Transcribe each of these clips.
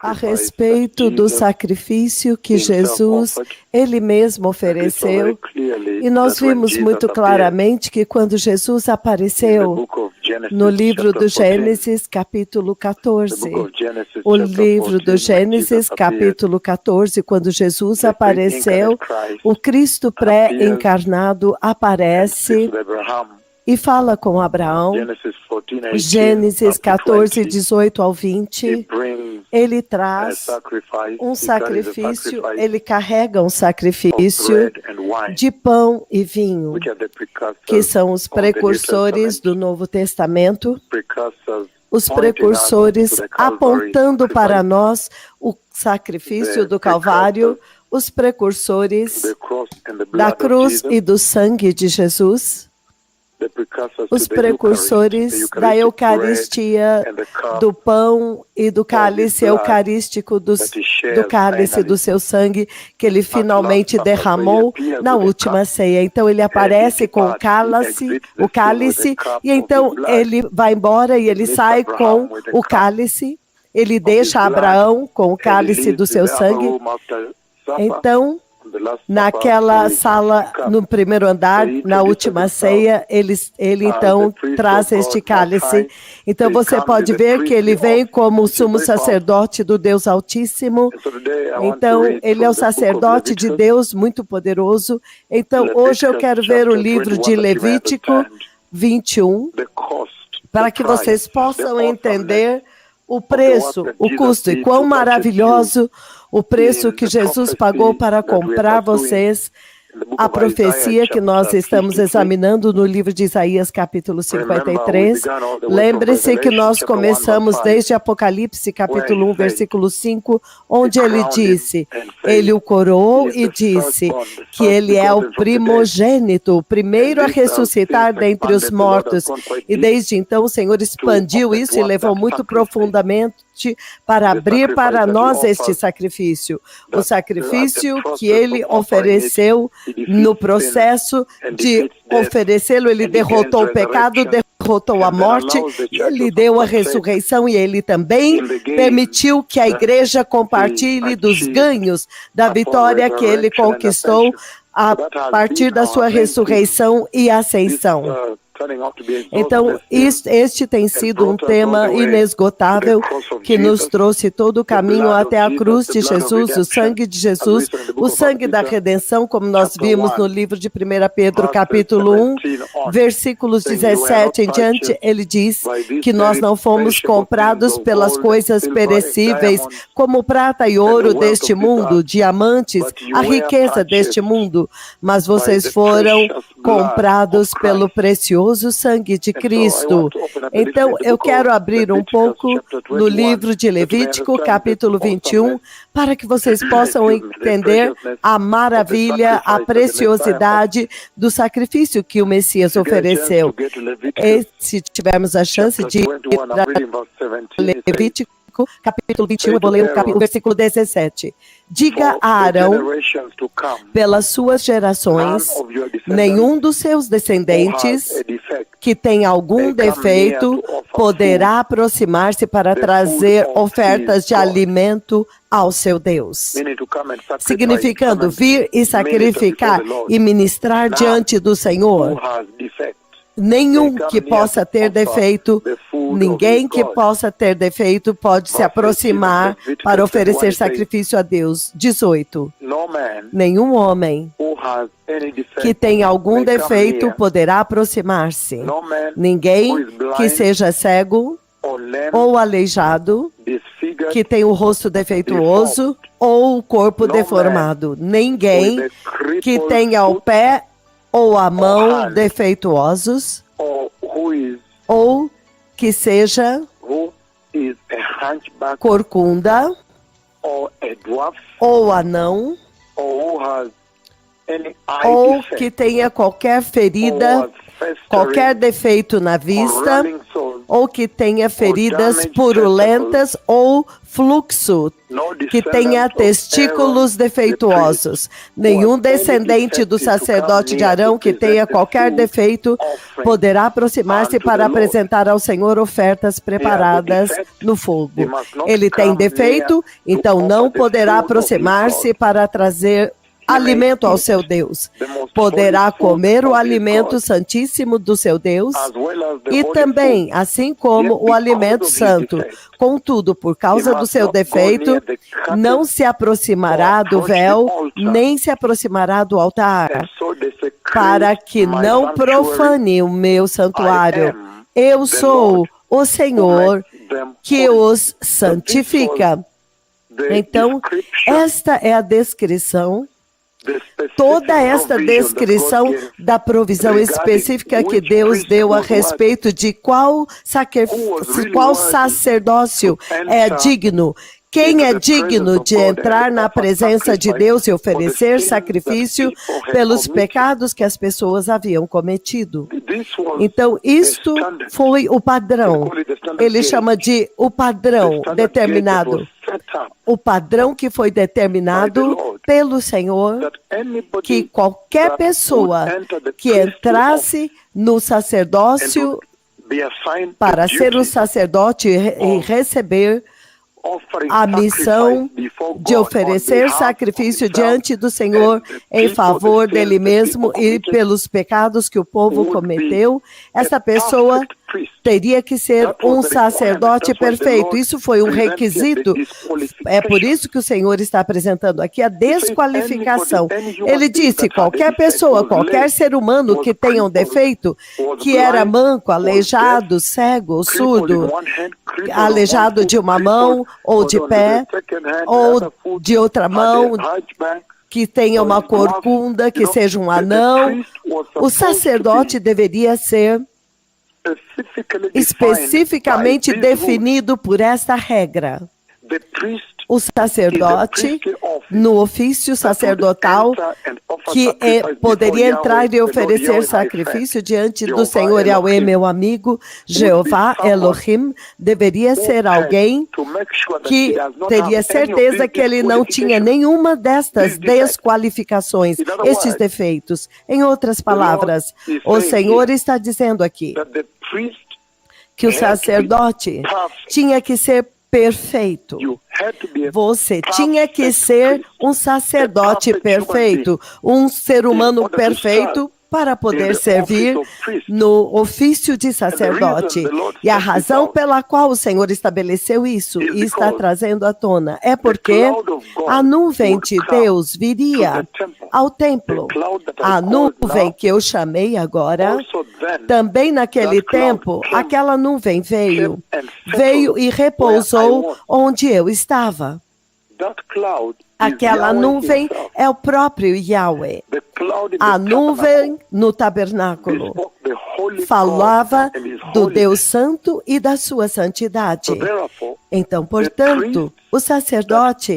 a respeito do sacrifício que Jesus, Ele mesmo ofereceu. E nós vimos muito claramente que quando Jesus apareceu no livro do Gênesis, capítulo 14, o livro do Gênesis, capítulo 14, quando Jesus apareceu, o Cristo pré-encarnado aparece e fala com Abraão. Gênesis 14, 18 ao 20, ele traz um sacrifício, ele carrega um sacrifício de pão e vinho, que são os precursores do Novo Testamento, os precursores apontando para nós o sacrifício do Calvário, os precursores da cruz e do sangue de Jesus, os precursores da Eucaristia, do pão e do cálice eucarístico, do cálice do seu sangue, que ele finalmente derramou na última ceia. Então ele aparece com o cálice, e então ele vai embora e ele sai com o cálice, ele deixa Abraão com o cálice do seu sangue. Então, naquela sala, no primeiro andar, na última ceia, ele então traz este cálice. Então você pode ver que ele vem como o sumo sacerdote do Deus Altíssimo. Então ele é o sacerdote de Deus muito poderoso. Então hoje eu quero ver o livro de Levítico 21, para que vocês possam entender o preço, o custo e quão maravilhoso o preço que Jesus pagou para comprar vocês. A profecia que nós estamos examinando no livro de Isaías, capítulo 53. Lembre-se que nós começamos desde Apocalipse, capítulo 1, versículo 5, onde ele disse, ele o coroou e disse que ele é o primogênito, o primeiro a ressuscitar dentre os mortos. E desde então o Senhor expandiu isso e levou muito profundamente para abrir para nós este sacrifício. O sacrifício que ele ofereceu no processo de oferecê-lo, ele derrotou o pecado, derrotou a morte, ele deu a ressurreição e ele também permitiu que a igreja compartilhe dos ganhos da vitória que ele conquistou a partir da sua ressurreição e ascensão. Então, este tem sido um tema inesgotável que nos trouxe todo o caminho até a cruz de Jesus, o sangue de Jesus, o sangue da redenção, como nós vimos no livro de 1 Pedro, capítulo 1, versículos 17 em diante, ele diz que nós não fomos comprados pelas coisas perecíveis, como prata e ouro deste mundo, diamantes, a riqueza deste mundo, mas vocês foram comprados pelo precioso sangue de Cristo. Então, eu quero abrir um pouco no livro de Levítico, capítulo 21, para que vocês possam entender a maravilha, a preciosidade do sacrifício que o Messias ofereceu. E se tivermos a chance de ir a Levítico, capítulo 21, eu vou ler o versículo 17. Diga a Arão, pelas suas gerações, nenhum dos seus descendentes que tem algum defeito poderá aproximar-se para trazer ofertas de alimento ao seu Deus. Significando vir e sacrificar e ministrar diante do Senhor. Nenhum que possa ter defeito, ninguém que possa ter defeito pode se aproximar para oferecer sacrifício a Deus. 18. Nenhum homem que tenha algum defeito poderá aproximar-se. Ninguém que seja cego ou aleijado, que tenha o rosto defeituoso ou o corpo deformado. Ninguém que tenha o pé ou a mão defeituosos, ou que seja corcunda, ou anão, ou que tenha qualquer ferida, qualquer defeito na vista, ou que tenha feridas purulentas ou fluxo, que tenha testículos defeituosos. Nenhum descendente do sacerdote de Arão que tenha qualquer defeito poderá aproximar-se para apresentar ao Senhor ofertas preparadas no fogo. Ele tem defeito, então não poderá aproximar-se para trazer alimento ao seu Deus. Poderá comer o alimento santíssimo do seu Deus e também, assim como o alimento santo. Contudo, por causa do seu defeito, não se aproximará do véu, nem se aproximará do altar, para que não profane o meu santuário. Eu sou o Senhor que os santifica. Então, esta é a descrição. Toda esta descrição da provisão específica que Deus deu a respeito de qual sacerdócio é digno. Quem é digno de entrar na presença de Deus e oferecer sacrifício pelos pecados que as pessoas haviam cometido? Então, isto foi o padrão. Ele chama de o padrão determinado. O padrão que foi determinado pelo Senhor, que qualquer pessoa que entrasse no sacerdócio para ser um sacerdote e receber a missão de oferecer sacrifício diante do Senhor em favor dele mesmo e pelos pecados que o povo cometeu, essa pessoa teria que ser um sacerdote perfeito. Isso foi um requisito. É por isso que o Senhor está apresentando aqui a desqualificação. Ele disse, qualquer pessoa, qualquer ser humano que tenha um defeito, que era manco, aleijado, cego, ou surdo, aleijado de uma mão ou de pé, ou de outra mão, que tenha uma corcunda, que seja um anão, o sacerdote deveria ser especificamente definido por esta regra. O sacerdote, no ofício sacerdotal, que poderia entrar e oferecer sacrifício diante do Senhor Yahweh, meu amigo, Jeová Elohim, deveria ser alguém que teria certeza que ele não tinha nenhuma destas desqualificações, estes defeitos. Em outras palavras, o Senhor está dizendo aqui que o sacerdote tinha que ser perfeito. Você tinha que ser um sacerdote perfeito, um ser humano perfeito para poder servir no ofício de sacerdote. E a razão pela qual o Senhor estabeleceu isso e está trazendo à tona é porque a nuvem de Deus viria ao templo. A nuvem que eu chamei agora, também naquele tempo, aquela nuvem veio e repousou onde eu estava. Aquela nuvem é o próprio Yahweh. A nuvem no tabernáculo falava do Deus Santo e da sua santidade. Então, portanto, o sacerdote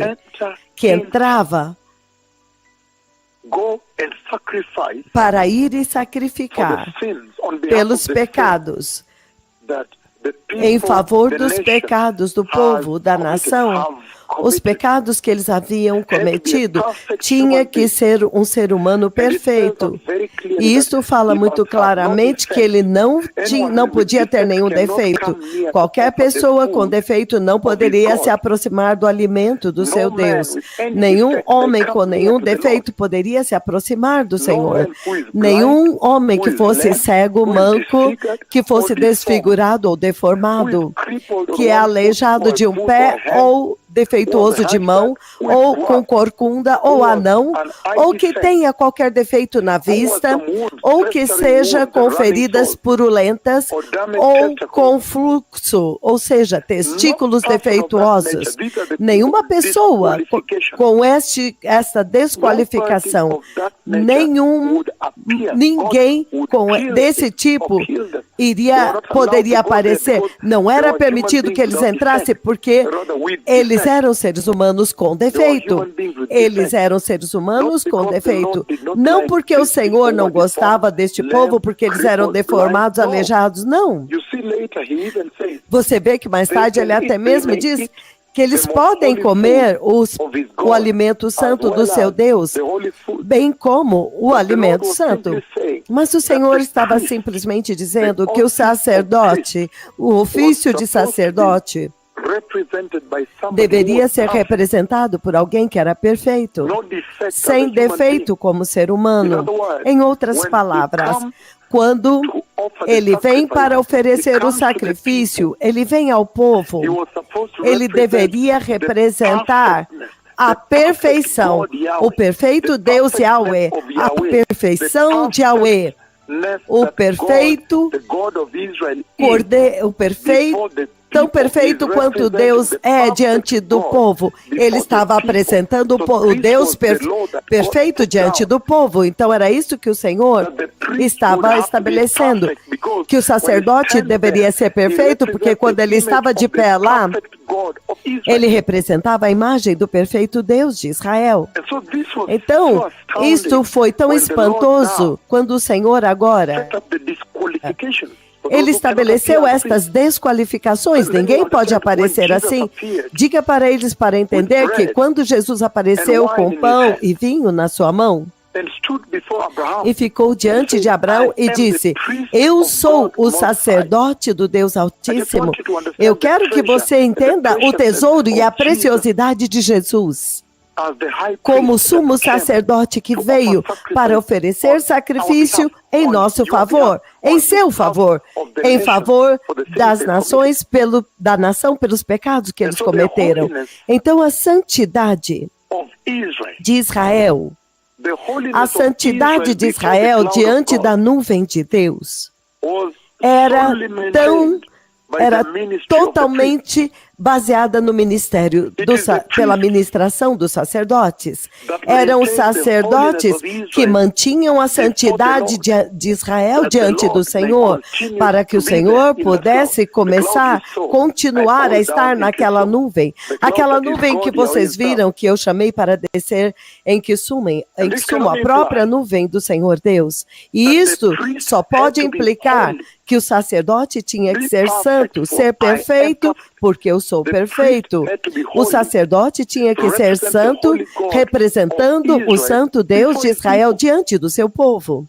que entrava para ir e sacrificar pelos pecados, em favor dos pecados do povo, da nação, os pecados que eles haviam cometido, tinha que ser um ser humano perfeito. E isso fala muito claramente que ele não podia ter nenhum defeito. Qualquer pessoa com defeito não poderia se aproximar do alimento do seu Deus. Nenhum homem com nenhum defeito poderia se aproximar do Senhor. Nenhum homem que fosse cego, manco, que fosse desfigurado ou deformado, que é aleijado de um pé ou defeituoso de mão, ou com corcunda, ou anão, ou que tenha qualquer defeito na vista, ou que seja com feridas purulentas, ou com fluxo, ou seja, testículos defeituosos. Nenhuma pessoa com esta desqualificação, ninguém desse tipo poderia aparecer. Não era permitido que eles entrassem, porque eles eram seres humanos com defeito. Eles eram seres humanos com defeito. Não porque o Senhor não gostava deste povo, porque eles eram deformados, aleijados, não. Você vê que mais tarde ele até mesmo diz que eles podem comer o alimento santo do seu Deus, bem como o alimento santo. Mas o Senhor estava simplesmente dizendo que o sacerdote, o ofício de sacerdote, deveria ser representado por alguém que era perfeito, sem defeito como ser humano. Em outras palavras, quando ele vem para oferecer o sacrifício, ele vem ao povo, ele deveria representar a perfeição, o perfeito Deus Yahweh, a perfeição de Yahweh, o perfeito Cordeiro, o perfeito, tão perfeito quanto Deus é diante do povo. Ele estava apresentando o Deus perfeito diante do povo. Então era isso que o Senhor estava estabelecendo, que o sacerdote deveria ser perfeito, porque quando ele estava de pé lá, ele representava a imagem do perfeito Deus de Israel. Então, isto foi tão espantoso quando o Senhor agora ele estabeleceu estas desqualificações. Ninguém pode aparecer assim. Diga para eles para entender que quando Jesus apareceu com pão e vinho na sua mão, e ficou diante de Abraão e disse: eu sou o sacerdote do Deus Altíssimo. Eu quero que você entenda o tesouro e a preciosidade de Jesus. Como sumo sacerdote que veio para oferecer sacrifício em nosso favor, em seu favor, em favor das nações, da nação pelos pecados que eles cometeram. Então a santidade de Israel, a santidade de Israel diante da nuvem de Deus, era totalmente baseada no ministério, pela ministração dos sacerdotes. Eram sacerdotes que mantinham a santidade de Israel diante do Senhor, para que o Senhor pudesse continuar a estar naquela nuvem. Aquela nuvem que vocês viram, que eu chamei para descer em Kisumu, a própria nuvem do Senhor Deus. E isso só pode implicar que o sacerdote tinha que ser santo, ser perfeito, porque eu sou perfeito. O sacerdote tinha que ser santo, representando o santo Deus de Israel diante do seu povo.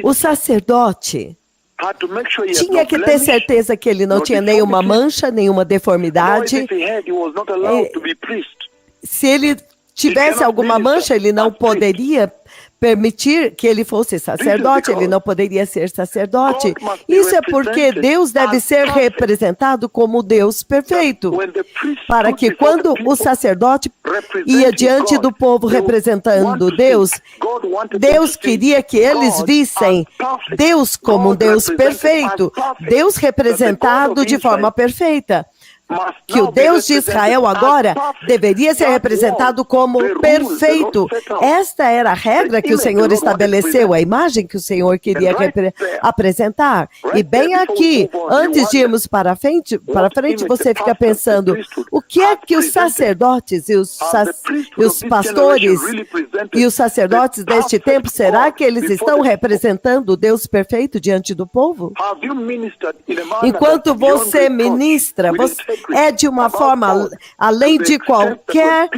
O sacerdote tinha que ter certeza que ele não tinha nenhuma mancha, nenhuma deformidade. Se ele tivesse alguma mancha, ele não poderia permitir que ele fosse sacerdote, ele não poderia ser sacerdote. Isso é porque Deus deve ser representado como Deus perfeito, para que quando o sacerdote ia diante do povo representando Deus, Deus queria que eles vissem Deus como um Deus perfeito, Deus representado de forma perfeita. Que o Deus de Israel agora deveria ser representado como perfeito. Esta era a regra que o Senhor estabeleceu, a imagem que o Senhor queria apresentar. E bem aqui, antes de irmos para frente, você fica pensando, o que é que os sacerdotes e os pastores e os sacerdotes deste tempo, será que eles estão representando o Deus perfeito diante do povo? Enquanto você ministra, é de uma forma além de qualquer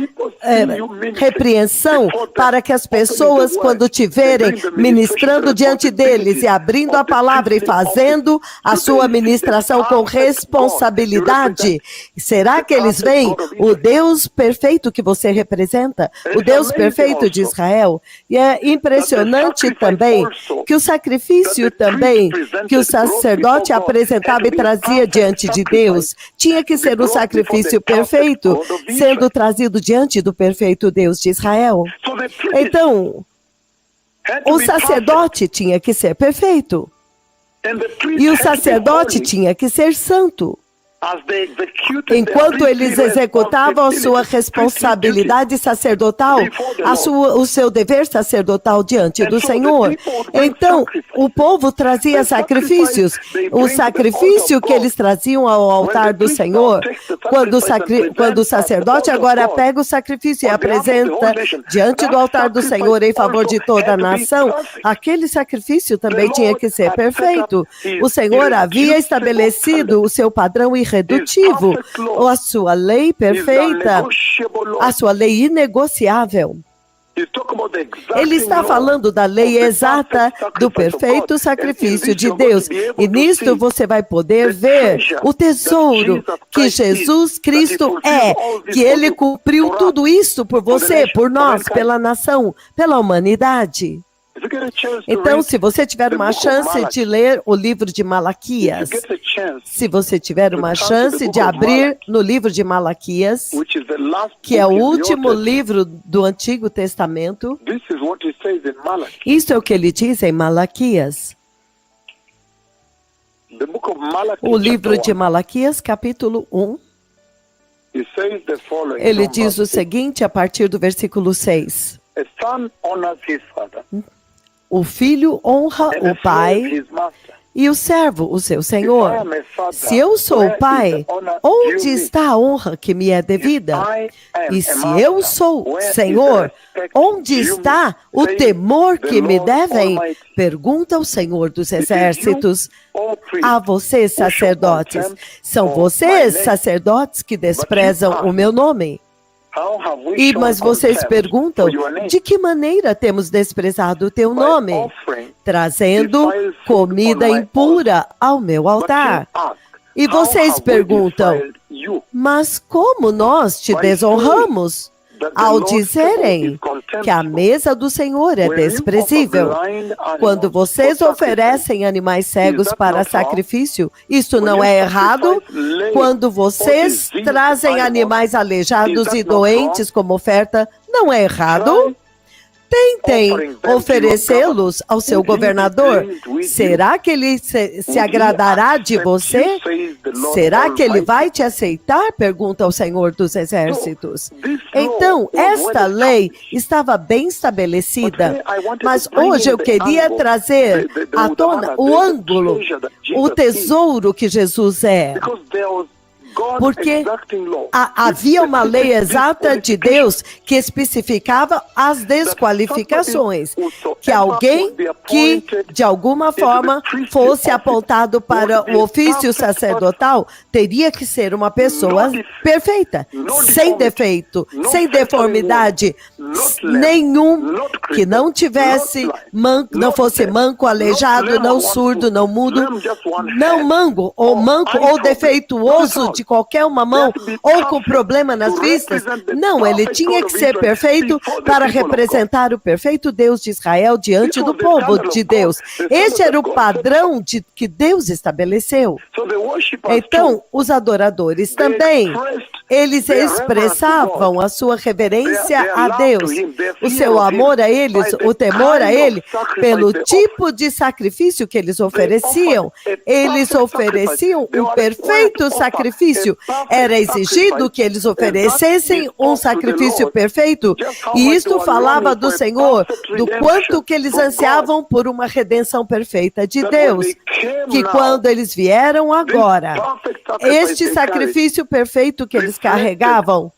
repreensão, para que as pessoas, quando te verem ministrando diante deles e abrindo a palavra e fazendo a sua ministração com responsabilidade, será que eles veem o Deus perfeito que você representa? O Deus perfeito de Israel? E é impressionante também que o sacrifício também que o sacerdote apresentava e trazia diante de Deus tinha que ser um sacrifício perfeito, sendo trazido diante do perfeito Deus de Israel. Então, o sacerdote tinha que ser perfeito. E o sacerdote tinha que ser santo. enquanto eles executavam a sua responsabilidade sacerdotal, o seu dever sacerdotal diante do Senhor. Então, o povo trazia sacrifícios. O sacrifício que eles traziam ao altar do Senhor, quando o sacerdote agora pega o sacrifício e apresenta diante do altar do Senhor em favor de toda a nação, aquele sacrifício também tinha que ser perfeito. O Senhor havia estabelecido o seu padrão irredutível, a sua lei perfeita, a sua lei inegociável. Ele está falando da lei exata do perfeito sacrifício de Deus. E nisto você vai poder ver o tesouro que Jesus Cristo é, que Ele cumpriu tudo isso por você, por nós, pela nação, pela humanidade. Então, se você tiver uma chance de ler o livro de Malaquias, se você tiver uma chance de abrir no livro de Malaquias, que é o último livro do Antigo Testamento, isso é o que ele diz em Malaquias. O livro de Malaquias, capítulo 1, ele diz o seguinte a partir do versículo 6. O filho honra o pai e o servo o seu senhor. Se eu sou o pai, onde está a honra que me é devida? E se eu sou senhor, onde está o temor que me devem? Pergunta o Senhor dos Exércitos a vocês, sacerdotes. São vocês, sacerdotes, que desprezam o meu nome. Mas vocês perguntam, de que maneira temos desprezado o teu nome? Trazendo comida impura ao meu altar. E vocês perguntam, mas como nós te desonramos? Ao dizerem que a mesa do Senhor é desprezível. Quando vocês oferecem animais cegos para sacrifício, isso não é errado? Quando vocês trazem animais aleijados e doentes como oferta, não é errado? Tentem oferecê-los ao seu governador. Será que ele se agradará de você? Será que ele vai te aceitar? Pergunta o Senhor dos Exércitos. Então, esta lei estava bem estabelecida, mas hoje eu queria trazer à tona o ângulo, o tesouro que Jesus é. Porque havia uma lei exata de Deus que especificava as desqualificações. Que alguém que, de alguma forma, fosse apontado para o ofício sacerdotal, teria que ser uma pessoa perfeita, sem defeito, sem deformidade nenhum, que não tivesse, não fosse manco, aleijado, não surdo, não mudo, não manco ou defeituoso de qualquer uma mão, ou com problema nas vistas. Não, ele tinha que ser perfeito para representar o perfeito Deus de Israel diante do povo de Deus. Este era o padrão que Deus estabeleceu. Então, os adoradores também, eles expressavam a sua reverência a Deus, o seu amor a eles, o temor a Ele, pelo tipo de sacrifício que eles ofereciam. Eles ofereciam um perfeito sacrifício. Era exigido que eles oferecessem um sacrifício perfeito, e isto falava do Senhor, do quanto que eles ansiavam por uma redenção perfeita de Deus, que quando eles vieram agora, este sacrifício perfeito que eles carregavam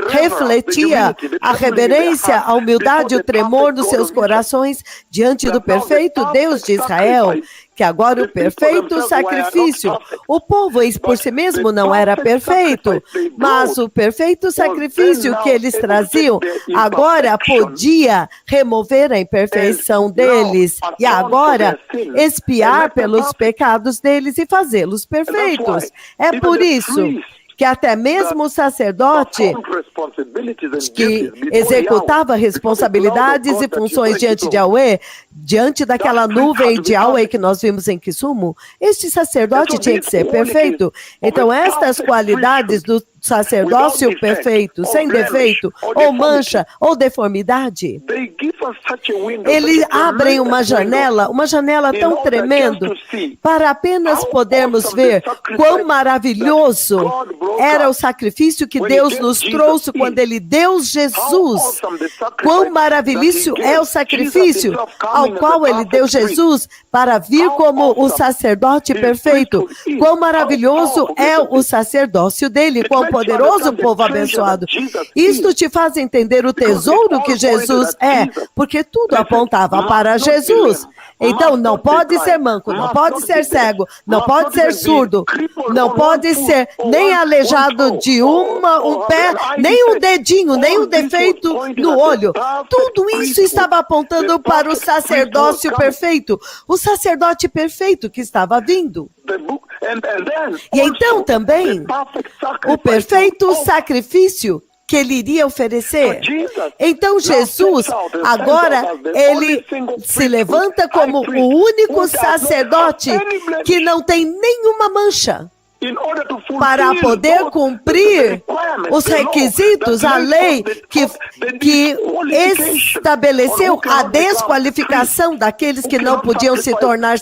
refletia a reverência, a humildade, o tremor dos seus corações diante do perfeito Deus de Israel, que agora o perfeito sacrifício, o povo por si mesmo não era perfeito, mas o perfeito sacrifício que eles traziam agora podia remover a imperfeição deles e agora expiar pelos pecados deles e fazê-los perfeitos. É por isso que até mesmo o sacerdote que executava responsabilidades e funções diante de Yahweh, diante daquela nuvem de Yahweh que nós vimos em Kisumu, este sacerdote tinha que ser perfeito. Então, estas qualidades do sacerdócio perfeito, sem defeito, ou mancha, ou deformidade. Eles abrem uma janela tão tremenda, para apenas podermos ver quão maravilhoso era o sacrifício que Deus nos trouxe quando Ele deu Jesus. Quão maravilhoso é o sacrifício ao qual Ele deu Jesus para vir como o sacerdote perfeito. Quão maravilhoso é o sacerdócio dele, quão poderoso, povo abençoado. Isto te faz entender o tesouro que Jesus é, porque tudo apontava para Jesus. Então, não pode ser manco, não pode ser cego, não pode ser surdo, não pode ser nem aleijado de um pé, nem um dedinho, nem um defeito no olho. Tudo isso estava apontando para o sacerdócio perfeito, o sacerdote perfeito que estava vindo. E então também, o perfeito sacrifício que ele iria oferecer. Então Jesus, agora, ele se levanta como o único sacerdote que não tem nenhuma mancha, para poder cumprir os requisitos, a lei que estabeleceu a desqualificação daqueles que não podiam se tornar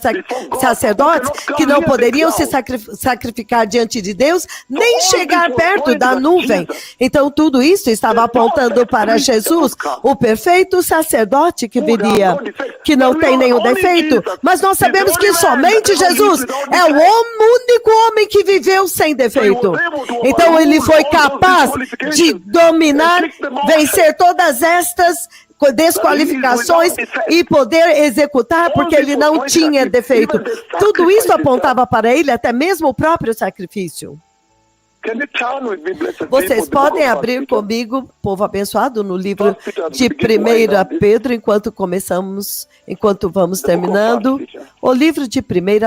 sacerdotes, que não poderiam se sacrificar diante de Deus, nem chegar perto da nuvem. Então tudo isso estava apontando para Jesus, o perfeito sacerdote que viria, que não tem nenhum defeito. Mas nós sabemos que somente Jesus é o único homem que viveu sem defeito. Então ele foi capaz de dominar, vencer todas estas desqualificações e poder executar, porque ele não tinha defeito. Tudo isso apontava para ele, até mesmo o próprio sacrifício. Vocês podem abrir comigo, povo abençoado, no livro de 1 Pedro, enquanto vamos terminando. O livro de 1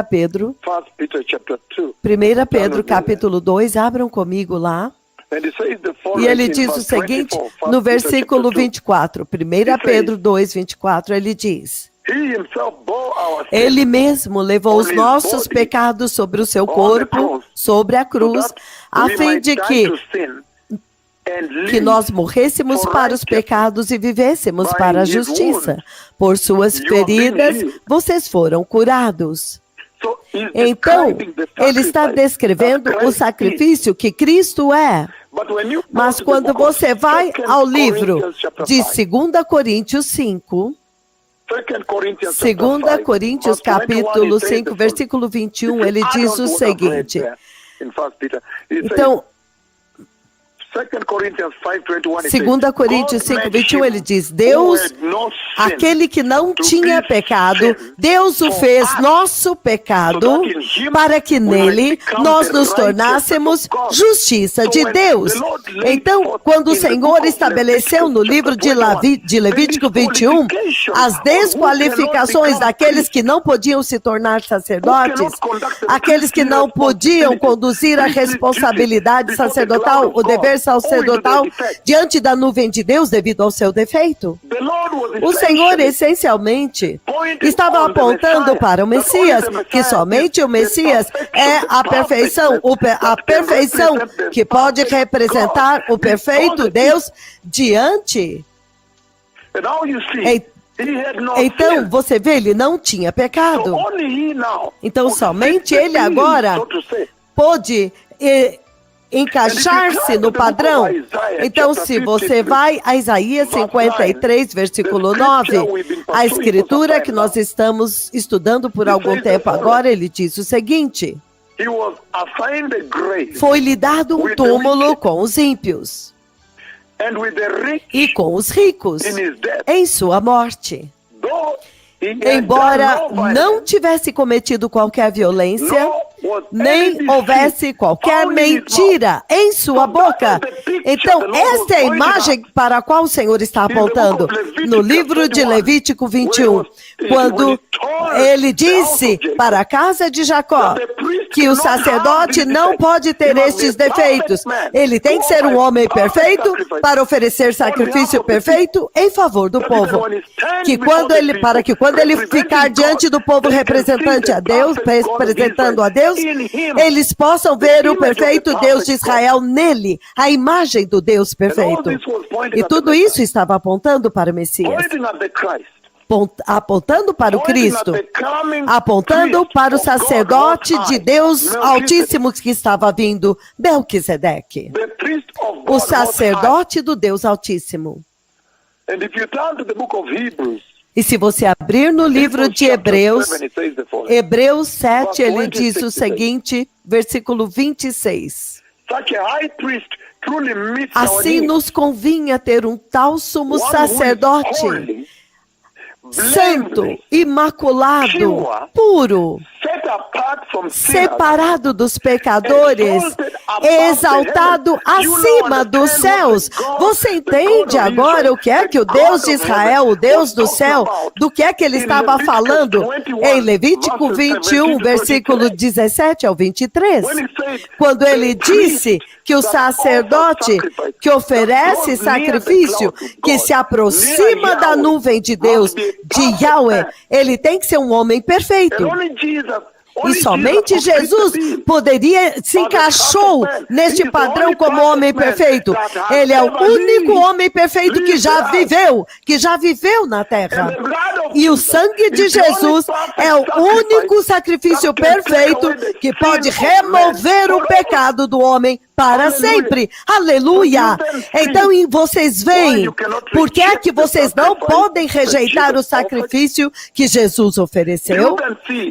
Pedro, 1 Pedro, capítulo 2, abram comigo lá. E ele diz o seguinte, no versículo 24, 1 Pedro 2, 24, ele diz: Ele mesmo levou os nossos pecados sobre o seu corpo, sobre a cruz, a fim de que nós morrêssemos para os pecados e vivêssemos para a justiça. Por suas feridas, vocês foram curados. Então, ele está descrevendo o sacrifício que Cristo é. Mas quando você vai ao livro de 2 Coríntios 5, 2 Coríntios capítulo 5, versículo 21, ele diz o seguinte. Então, 2 Coríntios 5, 21, ele diz: Deus, aquele que não tinha pecado, Deus o fez nosso pecado, para que nele nós nos tornássemos justiça de Deus. Então, quando o Senhor estabeleceu no livro de Levítico 21, as desqualificações daqueles que não podiam se tornar sacerdotes, aqueles que não podiam conduzir a responsabilidade sacerdotal, o dever sacerdotal diante da nuvem de Deus devido ao seu defeito. O Senhor essencialmente estava apontando para o Messias, que somente o Messias é a perfeição que pode representar o perfeito Deus diante. Então, você vê, ele não tinha pecado. Então, somente ele agora pôde encaixar-se no padrão. Então, se você vai a Isaías 53, versículo 9, a escritura que nós estamos estudando por algum tempo agora, ele diz o seguinte: foi-lhe dado um túmulo com os ímpios e com os ricos em sua morte. Embora não tivesse cometido qualquer violência, nem houvesse qualquer mentira em sua boca. Então, esta é a imagem para a qual o Senhor está apontando. No livro de Levítico 21, quando ele disse para a casa de Jacó que o sacerdote não pode ter estes defeitos. Ele tem que ser um homem perfeito para oferecer sacrifício perfeito em favor do povo. Para que quando ele ficar diante do povo representando a Deus, eles possam ver o perfeito Deus de Israel nele, a imagem do Deus perfeito. E tudo isso estava apontando para o Messias, apontando para o Cristo, apontando para o sacerdote de Deus Altíssimo que estava vindo, Melquisedeque, o sacerdote do Deus Altíssimo. E se você abrir no livro de Hebreus, Hebreus 7, ele diz o seguinte, versículo 26. Assim nos convinha ter um tal sumo sacerdote, santo, imaculado, puro, separado dos pecadores, exaltado acima dos céus. Você entende agora o que é que o Deus de Israel, o Deus do céu, do que é que ele estava falando em Levítico 21, versículo 17 ao 23? Quando ele disse que o sacerdote que oferece sacrifício, que se aproxima da nuvem de Deus, de Yahweh, ele tem que ser um homem perfeito. E somente Jesus se encaixou neste padrão como homem perfeito. Ele é o único homem perfeito que já viveu na terra. E o sangue de Jesus é o único sacrifício perfeito que pode remover o pecado do homem para sempre. Aleluia! Então vocês veem, por que é que vocês não podem rejeitar o sacrifício que Jesus ofereceu?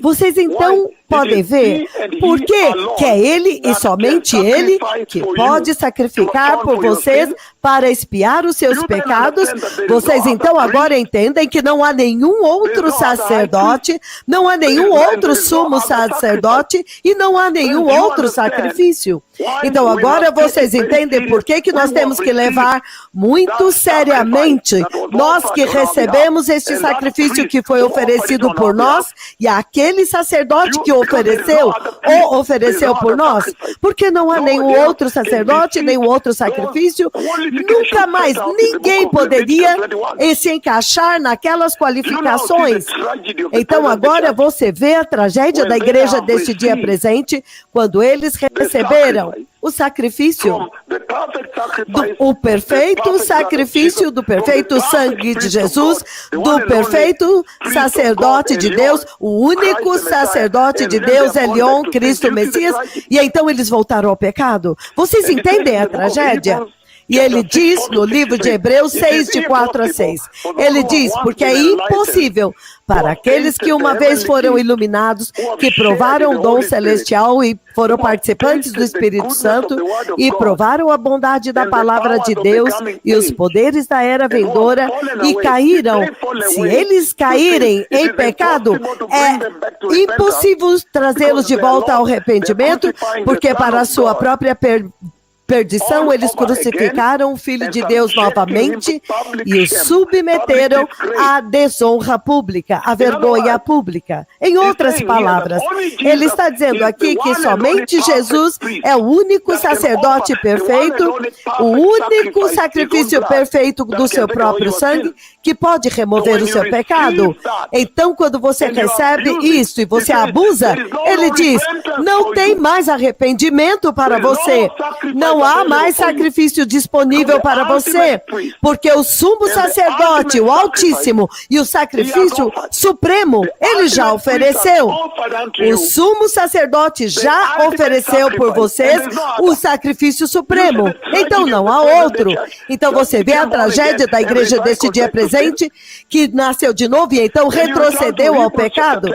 Vocês então podem ver por que é Ele e somente Ele que pode sacrificar por vocês para expiar os seus pecados. Vocês então agora entendem que não há nenhum outro sacerdote, não há nenhum outro sumo sacerdote e não há nenhum outro sacrifício. Então agora vocês entendem por que nós temos que levar muito seriamente, nós que recebemos este sacrifício que foi oferecido por nós e aquele sacerdote que ofereceu por nós, porque não há nenhum outro sacerdote, nenhum outro sacrifício, nunca mais ninguém poderia se encaixar naquelas qualificações. Então agora você vê a tragédia da igreja deste dia presente, quando eles receberam o sacrifício, o perfeito sacrifício do perfeito sangue de Jesus, do perfeito sacerdote de Deus, o único sacerdote de Deus, Elion, Cristo Messias, e então eles voltaram ao pecado. Vocês entendem a tragédia? E ele diz no livro de Hebreus 6, de 4 a 6, ele diz, porque é impossível para aqueles que uma vez foram iluminados, que provaram o dom celestial e foram participantes do Espírito Santo e provaram a bondade da palavra de Deus e os poderes da era vindoura e caíram. Se eles caírem em pecado, é impossível trazê-los de volta ao arrependimento, porque para a sua própria perdição, eles crucificaram o Filho de Deus novamente e o submeteram à desonra pública, à vergonha pública. Em outras palavras, ele está dizendo aqui que somente Jesus é o único sacerdote perfeito, o único sacrifício perfeito do seu próprio sangue que pode remover o seu pecado. Então, quando você recebe isso e você abusa, ele diz, não tem mais arrependimento para você, não há mais sacrifício disponível para você, porque o sumo sacerdote, o Altíssimo e o sacrifício supremo, ele já ofereceu. O sumo sacerdote já ofereceu por vocês o sacrifício supremo. Então não há outro. Então você vê a tragédia da igreja deste dia presente, que nasceu de novo e então retrocedeu ao pecado.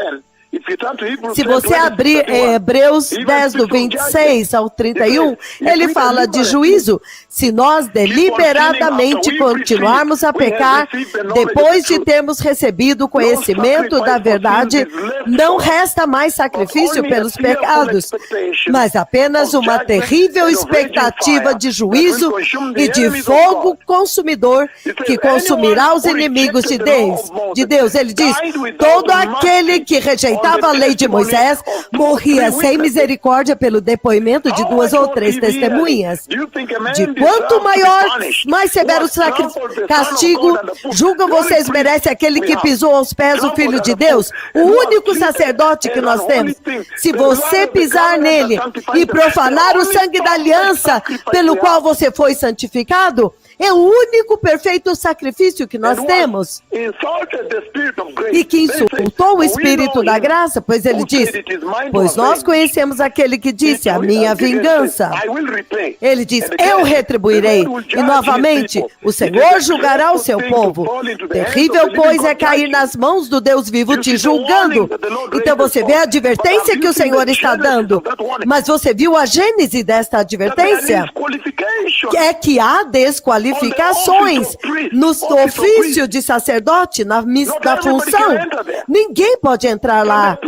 Se você abrir Hebreus 10, do 26 ao 31, ele fala de juízo. Se nós deliberadamente continuarmos a pecar, depois de termos recebido o conhecimento da verdade, não resta mais sacrifício pelos pecados, mas apenas uma terrível expectativa de juízo e de fogo consumidor que consumirá os inimigos de Deus. Ele diz, todo aquele que rejeitar quebrava a lei de Moisés, morria sem misericórdia pelo depoimento de 2 ou 3 testemunhas. De quanto mais severo castigo julgam vocês merece aquele que pisou aos pés o Filho de Deus, o único sacerdote que nós temos. Se você pisar nele e profanar o sangue da aliança pelo qual você foi santificado, é o único perfeito sacrifício que nós temos. E que insultou o Espírito da graça, pois ele disse, pois nós conhecemos aquele que disse, a minha vingança. Ele diz, eu retribuirei. E novamente, o Senhor julgará o seu povo. Terrível coisa é cair nas mãos do Deus vivo te julgando. Então você vê a advertência que o Senhor está dando. Mas você viu a gênese desta advertência? É que há desqualificações no ofício de sacerdote, na função. Ninguém pode entrar lá.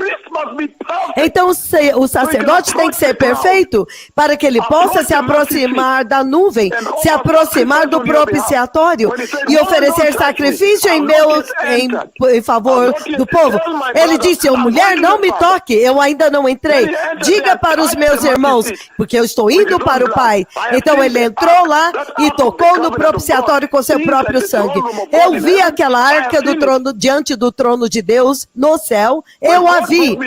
Então o sacerdote tem que ser perfeito para que ele possa se aproximar da nuvem, se aproximar do propiciatório e oferecer sacrifício em favor do povo. Ele disse, mulher, não me toque, eu ainda não entrei. Diga para os meus irmãos, porque eu estou indo para o Pai. Então ele entrou lá e tocou no propiciatório com seu próprio sangue. Eu vi aquela arca do trono diante do trono de Deus no céu, eu a vi.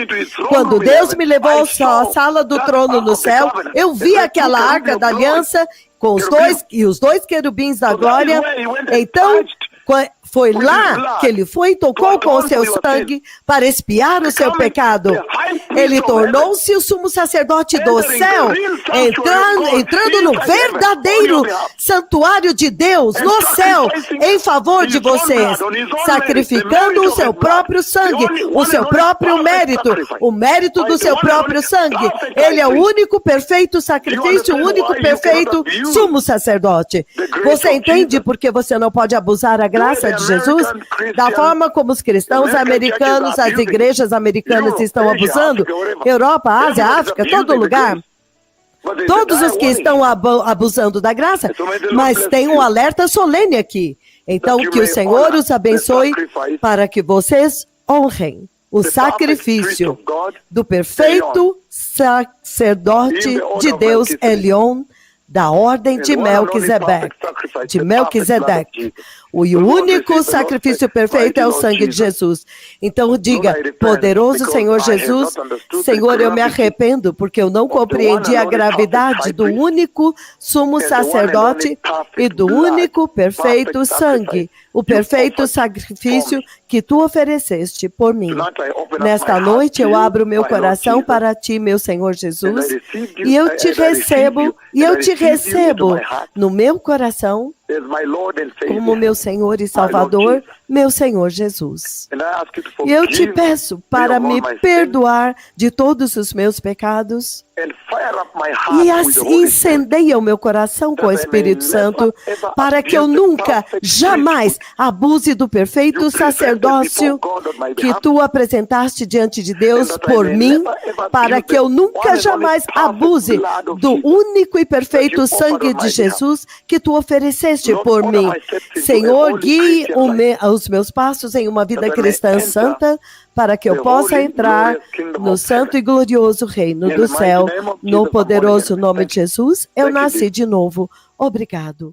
Quando Deus me levou à sala do trono no céu, eu vi aquela arca da aliança com os dois querubins da glória. Então, foi lá que ele foi e tocou com o seu sangue para expiar o seu pecado. Ele tornou-se o sumo sacerdote do céu, entrando no verdadeiro santuário de Deus, no céu, em favor de vocês, sacrificando o seu próprio sangue, o seu próprio mérito, o mérito do seu próprio sangue. Ele é o único perfeito sacrifício, o único perfeito sumo sacerdote. Você entende por que você não pode abusar a graça de Jesus? Da forma como os cristãos americanos, as igrejas americanas estão abusando, Europa, Ásia, África, todo lugar. Todos os que estão abusando da graça, mas tem um alerta solene aqui. Então, que o Senhor os abençoe para que vocês honrem o sacrifício do perfeito sacerdote de Deus, Elion, da ordem de Melquisedeque. O único sacrifício perfeito é o sangue de Jesus. Então diga, poderoso Senhor Jesus, Senhor, eu me arrependo porque eu não compreendi a gravidade do único sumo sacerdote e do único perfeito sangue, o perfeito sacrifício que tu ofereceste por mim. Nesta noite eu abro meu coração para ti, meu Senhor Jesus, e eu te recebo no meu coração como meu Senhor e Salvador, meu Senhor Jesus. E eu te peço para me perdoar de todos os meus pecados e incendeia o meu coração com o Espírito Santo para que eu nunca, jamais abuse do perfeito sacerdócio que tu apresentaste diante de Deus por mim, para que eu nunca, jamais abuse do único e perfeito sangue de Jesus que tu ofereceste por mim. Senhor, guie os meus passos em uma vida cristã santa, para que eu possa entrar no santo e glorioso reino do céu. No poderoso nome de Jesus, eu nasci de novo. Obrigado.